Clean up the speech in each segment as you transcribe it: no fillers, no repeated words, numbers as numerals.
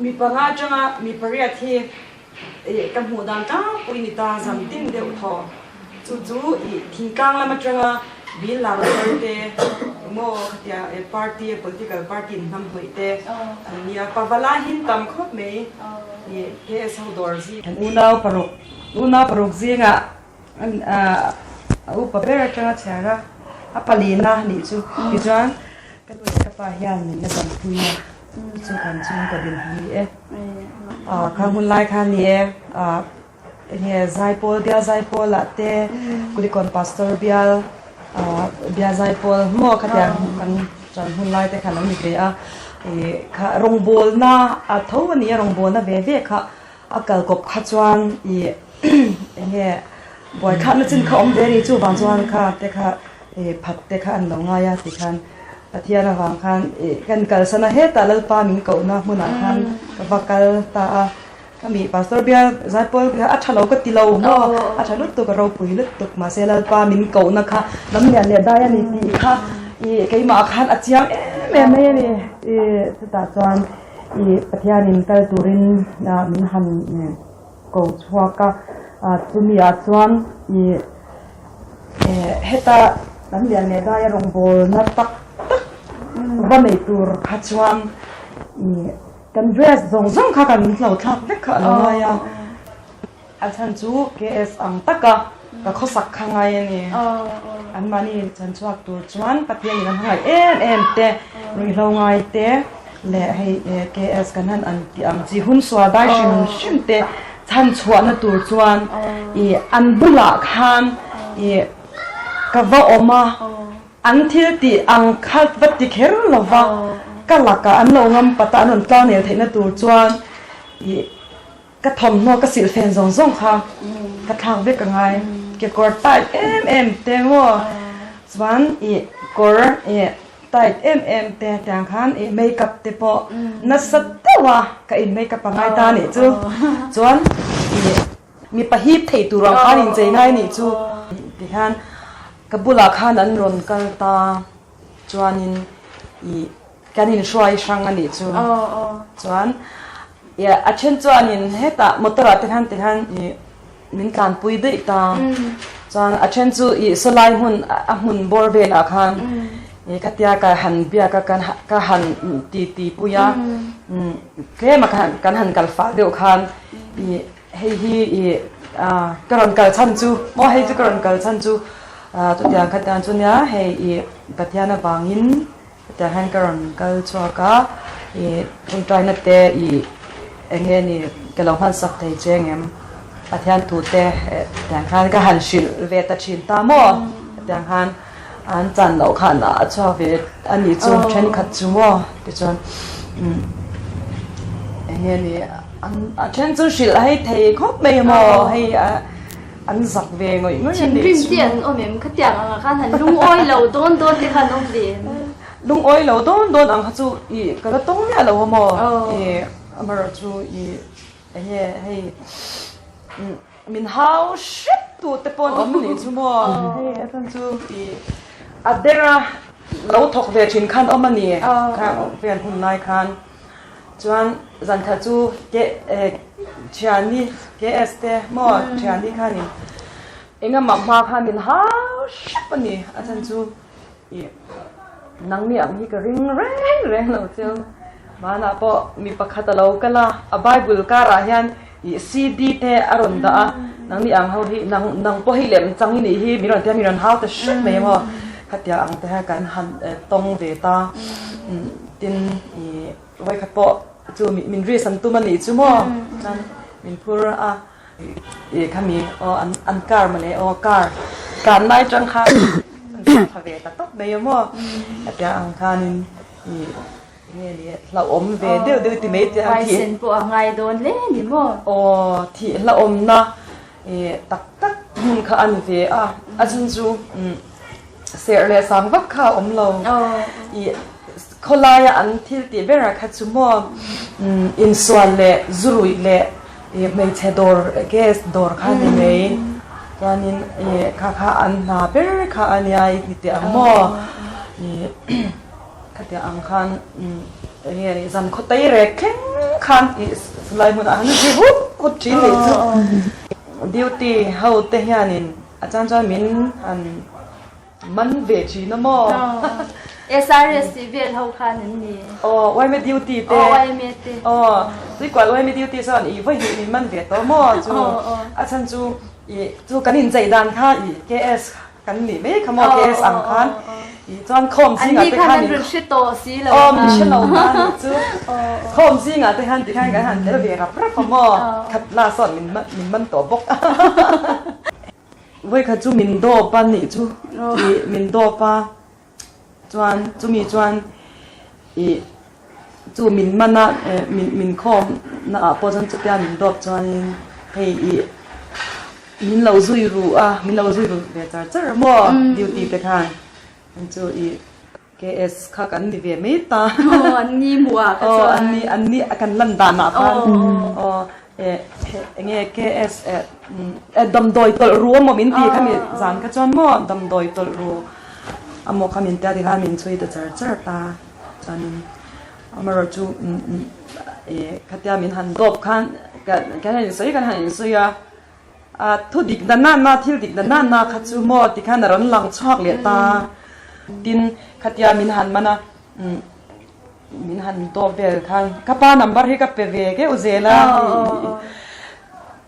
มีปังอาจังมีปริยัติกับหัวดังจ้าปุยนิตาจำติ้งเดียวทอจู่ทิ้งกลางแล้วมาจังบินลาเราเตะโม่ขยันปาร์ตี้ political party นำไปเตะนี่ปาวลาหินตำครบไหมนี่เฮ้สาวดอร์ซีอุณาปรุกซีงะอุปเปอร์จังเชียร์อะปลีน่านี่จู่ที่จวนกันด้วยกับปะยานนี่นะจำปุยจู่กันจู่กับดินฮันนี่ข้างหุ่นไล่ข้างนี้เนี่ยใจโพลเดียใจโพลละเตะกุลิคอนพาสเตอร์เบียลเบียใจโพลหม้อขยันกันจันหุ่นไล่แต่ขันน้ำมีเดียค่ะรองโบลน่ะเท่าวันนี้รองโบลน่ะเว่ๆค่ะอากาศกบขจวนเนี่ยบ่อยค่ะนั่นจึงเขาอมเดรีจู่บางจวนค่ะแต่ค่ะผัดแต่ค่ะอันน้องง่ายติคันเทียนระหว่างคันกันกัลสนะเฮตาลปามิงเก่านะมุนัคันกับบักกัลตาก็มีพาสเตอร์เบียใจโพลอัชโลก็ติโลหม้ออัชลุตตุกเราปุ๋ยลุตตุกมาเซลปามิงเก่านะคะน้ำเนี่ยได้ยันนี่ตีค่ะใครมาคันอาเจียงแม่นี่สุดท้ายจวนปัทยานิมกัลตุรินมินหันเก่าชัวก็จุมีอาจวนเฮตาน้ำเนี่ยได้ยังรงโบนัดตักวันในตัวขัดชวนกันเดรสซงค่ะกันเราทักเล็กค่ะอะไรอาจารย์จู KS อังตักก็เขาสักข้างไงนี่อันมานี่ฉันชอบตัวชวนปัทยาอย่างไรเตะเราไงเตะและให้ KS กันนั่นอันที่จีหุ่นสวาได้ชิมเตะฉันชวนตัวชวนอันบุลาคันก็ว่าออกมาอันที่ที่อังคัดวัดที่เขียนเราว่าก็หลักการอันเรางำปัตตานุนตอนเนี่ยเห็นตัวจวนก็ทำโนก็สิลเฟนซงค่ะก็ทางเวกไงเกี่ยวกับไตเต็มว่าสวนกอร์ไตแต่ทางขันเมคัพเตปอนัสต์ว่าก็เมคัพปังไงตานี่จูจวนมีปะฮีบเทตุรังขันอินเจไงนี่จูที่ขันกับบุลาขันอันรอนกันตาจวนินกันอินช่วยช่างอันนี้จูจวนอาเช่นจวนินเฮตามอเตอร์ที่ขันมินการปุยด้วยตาจวนอาเช่นจูสลายหุ่นบอร์เวลอาขันขัดยาการหันเบียกันหันตีปุยแค่มากันหันกันฟ้าเดียวขันให้กรอนกันชันจูมอให้จูกรอนกันชันจูตัวอย่างขัดยาจุนยาให้กัดยานาบางินแต่ฮันกรอนกัลชัวก้าคนใจนัดเตะเงี้ยนี่กำลังพันสักเตะเจงเอ็มปัทยันตูเตะแต่ฮันก็หันชิลเวตชินตามอแต่ฮันอันจันเราขันอ่ะชอบเวทอันนี้จูเช่นขัดจูมอเดี๋ยวจนเงี้ยนี่อันเช่นจูชิลให้เทคบไม่มอให้อันสักเวงอ่ะอย่างเงี้ยนี่ชิมเตียนโอ้เมมขัดยาอ่ะขันหันลุงอ้อยเราโดนที่ขันน้องเดียนลุงอ้อยเราโดนอังคัจูก็ต้องเนี่ยเราหมอมาจูให้มินฮาวชิปตัวเตปอนอมนี่จูหมอให้อาจารย์จูอัดเดระเราถกเวชินคันอมนี่ค่ะเวียนหุ่นนายคันจวนจันทจูเชียนี่ KS เตหมอเชียนี่คันนี่เอ็งมาคันมินฮาวชิปนี่อาจารย์จูนังนี่อันนี้ก็ริงแรงเราเจ้ามาหน้าพอมีปักขัดเรากันละไบเบิลการะยันCD เตอรุณดานังนี่อังเขาที่นังพอให้เล่มจังนี่ที่มีรันหาวแต่ชุดไม่หมอขัดยาอังแต่กันหันตรงเวตาตินไว้ขัดพอจูมินรีสันตุมันนี่จูหมอนั่นมินพูระขามีอันการมันเลยการได้จังค่ะทวีตตบเบียมแต่อังคารนี่เราอมเวเดียวที่ไม่จะที่ไปเส้นปวดไงโดนเล่นนี่มั้งโอ้ที่เราอมนะตักหุ่นข้าอันเวอาจารย์จูเสียเลยสังวักข้าอมเราเขาลายอันที่ตีเบรักขัดจูมั้งอินส่วนเล่จุรุยเล่ไม่ใช่ดอร์เกสดอร์ข้านี่ไหมตอนนี้ข้าอันนาเบรข้าอันยายนิดอังโมข้าเดียอังคันนี่จันขดไตเร็กแข็ง คันอีสไลมุนอันนี้ฮุบกุดจีนเลยจ้ะดิวตี้เฮาเตะยานินอาจารย์จะมินอันมันเวจีนะมอSRS เวียดเฮาคันนี่ไว้ไม่ดิวตี้เตะไว้ไม่เตะดีกว่าไว้ไม่ดิวตี้ส่วนอีไว้เห็นมันเวทตัวมอจูอาจารย์จูกันหินใจดันค่ะอี KS กันนี่ไม่ขโมย KS อังคันอีจอนคมซิงอ่ะแต่คันนี่รู้ชื่อโตสิเลยมีชื่อเราคันจูคมซิงอ่ะแต่คันที่คันกันหันเดี๋ยวเวียรับรับขโมยขัดลาสอนมันตัวบกไว้ค่ะจูมินโดปานี่จูมินโดปาจวนจูมีจวนอีจูมินมันนะมินคอมนะพอจันจะเปียมินโดจวนให้อีมินเราซุยรู้มินเราซุยรู้เดี๋ยวจะมั่วดิวตีไปคันมันจูอี KS ข้ากันดิเวไม่ตาอันนี้มัวอันนี้กันลันดานาพันงี้ KS ดำโดยตัวรัวมมินตีขมิจานก็จวนมั่วดำโดยตัวรัวโมขมินแต่ที่ขมินช่วยจะเจอตาจานินมาเราจูขัดยามินหันตบคันกันหันสวยกันหันสวยทุดิกดันนั่นนาทิลดิกดันนั่นนาขัดจูมั่วที่ขันร้อนหลังชอกเลียตาดินขัดยามินหันมันนะมินหันตัวเวลคันกับป้านัมเบอร์ให้กับเปเวกอุเซล่า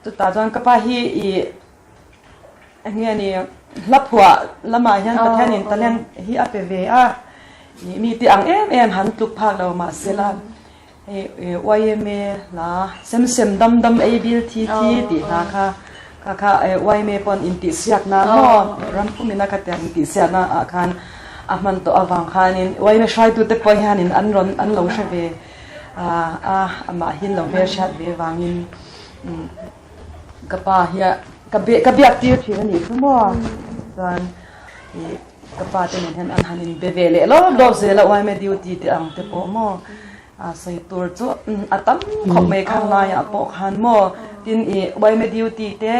ตุตาจวนกับป้าฮีเงี้ยนี่ลับหัวละมายันประเทศนี้ตอนนี้ฮีอัปเปเวมีที่อังหันตุกพากเรามาเซล่าวายเมล่ะเซมดำเอบิลทีตีนะคะวายเมปอนอินติเสียกนาโมรันพุมินักแต่อินติเสียนาอาคารมันตัววังคานินวายเมใช้ตัวเตปอยฮานินอันเราเชเวมาหินเราเวชัดเววังินกับป้าเฮียกับเบียดที่ที่นี่คือมั่วตอนกับป้าจะเห็นอันหันเบเวเลแล้วดอกเซลวายเมดิวตีที่อังเตปอมั่วใส่ตัวจุตั้มขบเมฆข้างในปอกหันมั่วดินวายเมดิวตีเตะ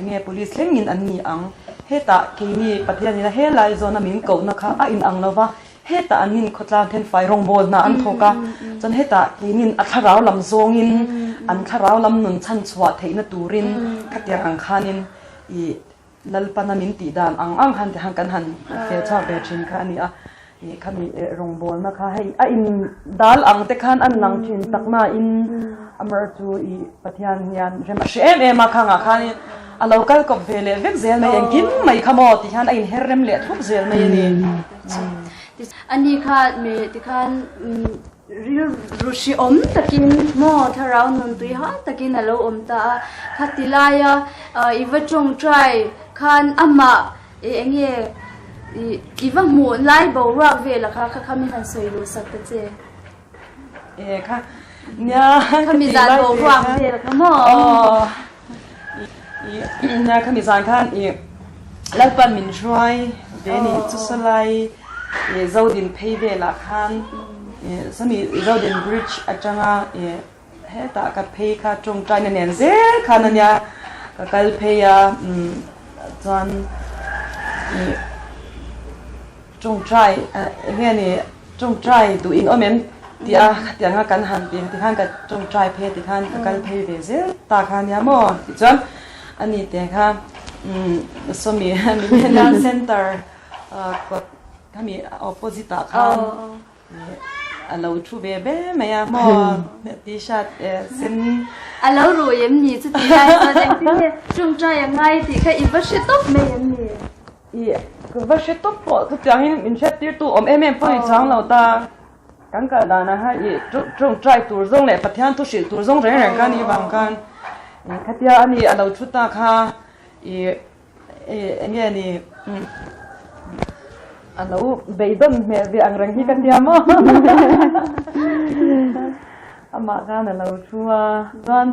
เงี้ย police เล่นยินอันนี้อังเฮตาคีนี่ประเทศนี้นะเฮลายโซนามินเก่านะคะอินอังแล้วว่าเฮตาอันนี้ขดลางเทนไฟรองโบลนะอันทกะจนเฮตาคีนี่อัทราวลำโซงินอันทราวลำนุนชันสวัสดิ์ในตูรินขัดยังอังคานินลัลปนามินตีดานอังหันที่หังกันหันเฟชาเบชินค่ะนี่ข้ามีรองโบลนะคะให้อินดัลอังเตคันอันนังชินตักมาอินอเมริจูประเทศยันเรมาเชมมาข้างอ่ะค่ะนี่เราก็กบเวลเวกเซลไม่ยังกินไม่ขโมยที่ฮันไอ้เฮรมเละทุกเซลไม่นี่อันนี้ค่ะมีที่คันรู้ชิอมตะกินหม้อถ้าเราหนุนตุยฮะตะกินเราอมตาคัดติลายอีวจงใจคันอามาเงี้ยอีวหมูไล่บ่รักเวลค่ะข้ามีหันสวยรู้สักเจค่ะเนี่ยข้ามีจานบ่รักเวลค่ะหม้อเนี่ยข้ามีสารคันแล้วปันมินช่วยเดนี่จุสไลเจ้าดินเพย์เวลคันสมีเจ้าดินบริดจ์อาจารย์เฮตากับเพย์ค่ะจงใจเนี่ยเจ้าคันเนี่ยกับเพย์จวนจงใจเงี้ยนี่จงใจตัวอินอเมนที่ที่งากันหันที่ข้างกับจงใจเพย์ที่ข้างกับเพย์เวเจ้าตาคันเนี่ยมั้งจวนอันนี้เด็กค่ะสมีด้านเซ็นเตอร์ก็ถ้ามี opposite ค่ะเราชูเบเบ้ไม่อะมอดิฉันเซ็นเรารู้ยังมีจุดที่ได้แสดงที่จงใจยังไงที่ค่ะอีวัชตุบไม่ยังมีคือวัชตุบพอทุกอย่างนี้มินเช็ดที่ตัวเอ็มพูดจังเราตากันกระดานนะฮะจงใจตัวจงเนี่ยปฏิญาณทุกสิ่งตัวจงเรื่องกันนี่บางกันขัดยาอันนี้เราชุดตาค่ะเนี่ยนี่เราเบย์ดันเมื่อเรื่องรังที่กันเดียมั้งอามากันเราชัวตอน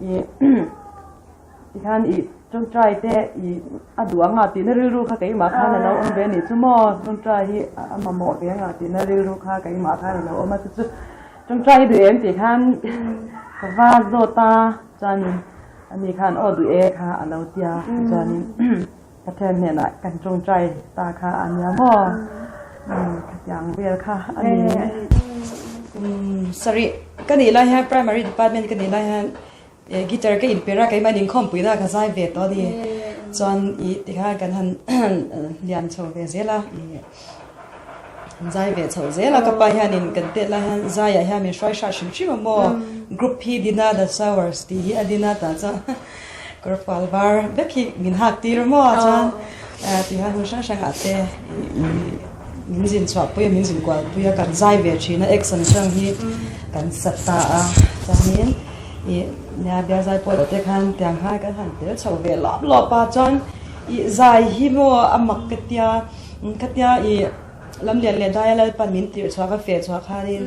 ที่ขันจงใจแต่ดูงานที่นั่นรู้ค่ะกี่มาขันเราอันเบนี่ชั่วโมงจงใจที่มาหมดเรื่องงานที่นั่นรู้ค่ะกี่มาขันเราเอามาสุดจงใจดูเอ็มที่ขันว่าโดตาจานินอันนี้ขันดูเอค่ะเราเดียจานินประเทศเนี่ยนะกันจงใจตาค่ะอันนี้พ่ออย่างเบียร์ค่ะอันนี้ sorry cái này là ha primary department cái này là ha guitar cái impera cái mà đình không bùi ra cái giải về đó đi chọn ý thì ha cái hắn liền chầu về dễ là giải về chầu dễ là cái bài ha nên cái tết là ha giải ha mình xoay xoay xíu xíu mà group hi dina the showers thì hi dina ta cho group alvar bé khi mình học tí rồi mà chọn thì ha hướng sang sang ate mình dình chọn bây giờ mình dình qua bây giờ cần giải về chỉ là action sang hi cần sát ta cho nên nhà bây giờ bây giờ kan tiếng hai cái hàng tiếng chầu về lóp lóp ba chọn dài hi mua âm mặc cái tia lâm liền liền đây là pan min tiệt xóa cái phê xóa khai đi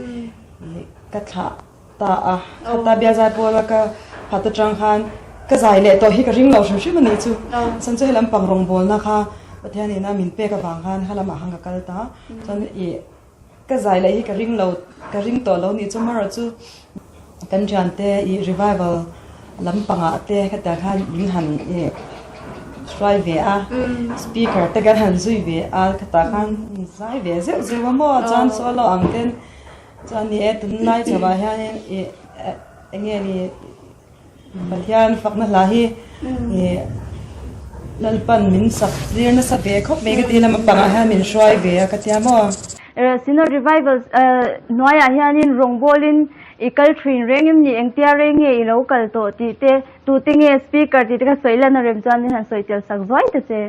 cái thà ta ta bây giờ bây giờ cái phát trang khan cái dài lệ tôi hi cái ring lâu xíu mình đi chú sân chơi làm bằng rawngbawlna kha bây giờ này na min pe cái vàng khan hay là mà hàng cái ta cho nên cái dài lệ hi cái ring lâu cái ring to lâu đi chú mà rồi chú kan jan te revival lampanga te khata khan ring han try ve a speaker te kan han zui ve a khata khan zai ve zeu zeu mo chan solo angten chan ni et nai chawa ha nge ni pathian fakna la hi lalpan min sak zir na sa ve khop me ga ti lam panga ha min try ve ka tia mo sino revival noya hianin rawngbawlin ikal thin rengim ni engtia renge I local to ti te tu tinge speaker ti ka soilan rem chan ni han soitel sak zoi te che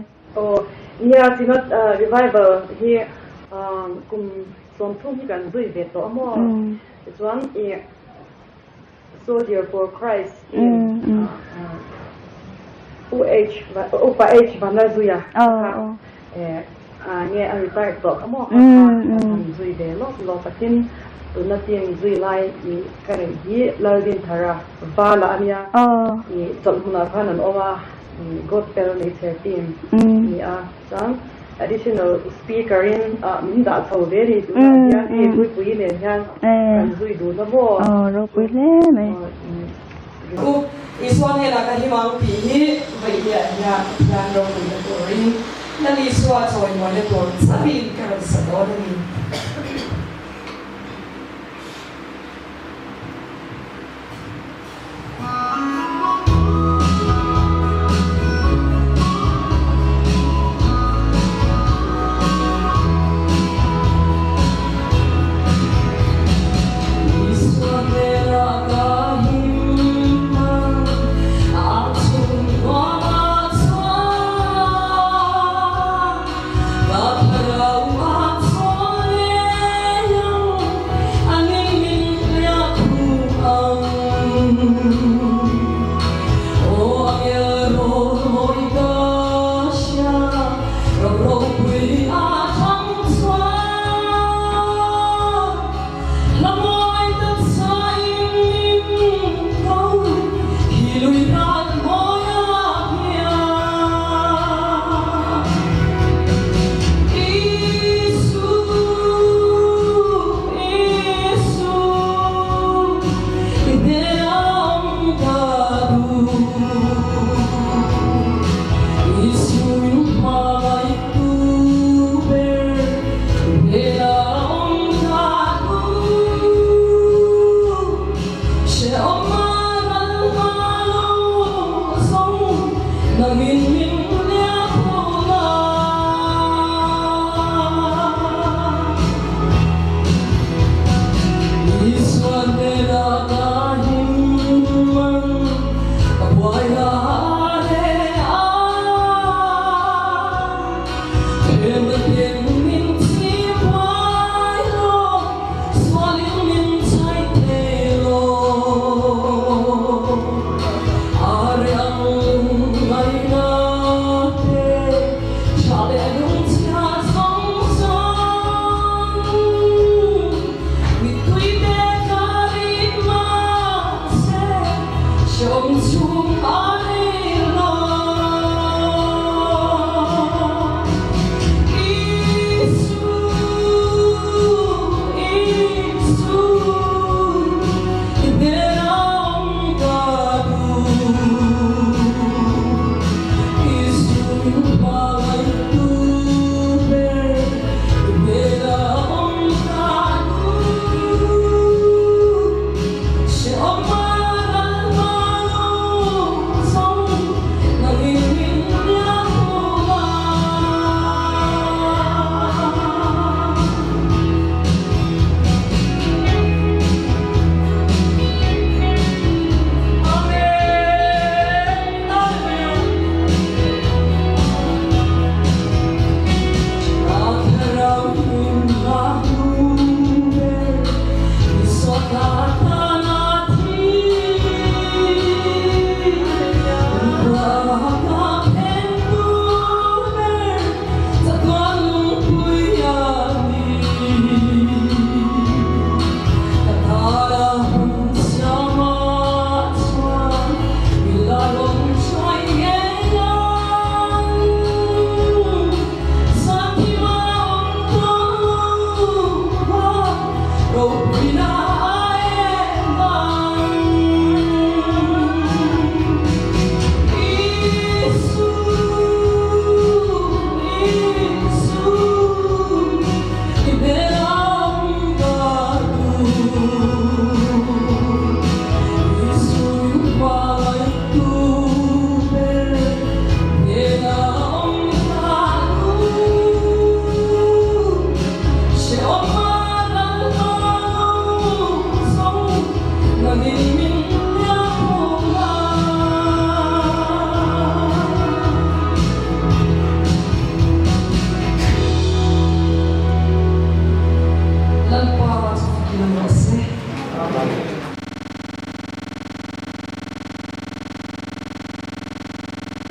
yeah sino revival hi kum som thum hi kan zui ve to mo it's one soldier for Christ in UH Venezuela nghe anh ta to mo zui ve lo patin tuna tiang zui lai I kare hi lalin thara bala ania I tolhuna khanan oma gospel nature team ni a sang additional speaker in min da thau ve ri tu ya e pui le yang kan zui du na bo ropui le me iswan hela ka hi mang pi hi vai ya ro ni na turin na li swa choi mo le to sabi ka sa do ni